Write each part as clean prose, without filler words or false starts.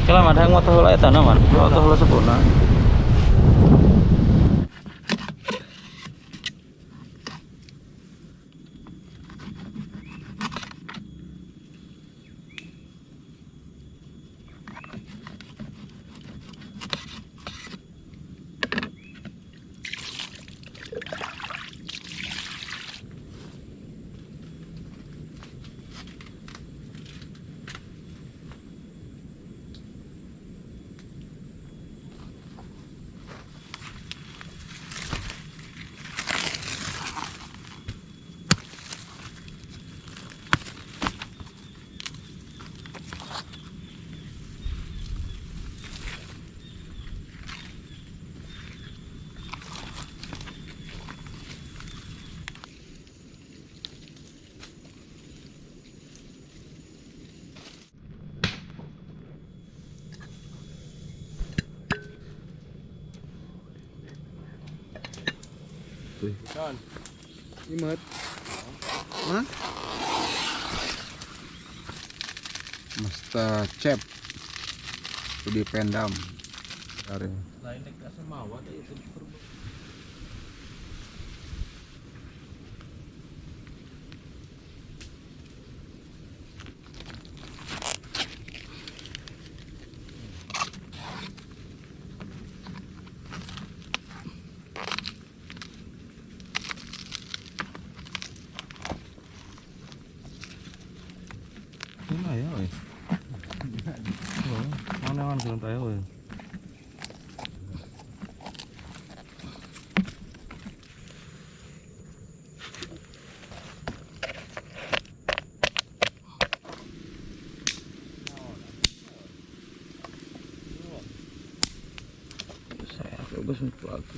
Kala mah hayang moto heula eta na man. Moto heula sepuna. Kan. Imut. Hah? Master Chef. Di Pendam. Dari. Lain nek asa mawat itu. Mana ya, oi? Mana kan kurang tahu we. Saya bagus untuk aku.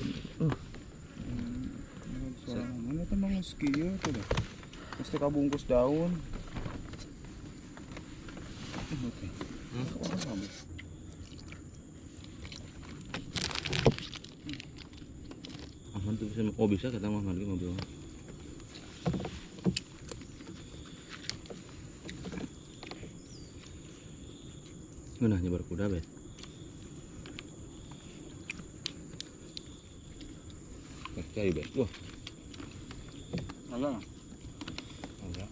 Mana tuh mau skill tuh dah. Mesti kabungkus daun. Oke. Aman tuh bisa, oh bisa kata mah lagi mobil. Ngeunah nyebar kuda be. Cai be. Wah, Agak. enggak.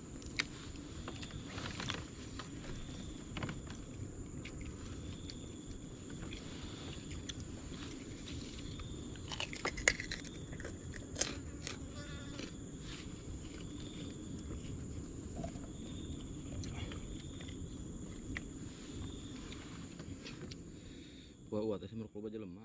Wah, wah, teh merokok aja lemah.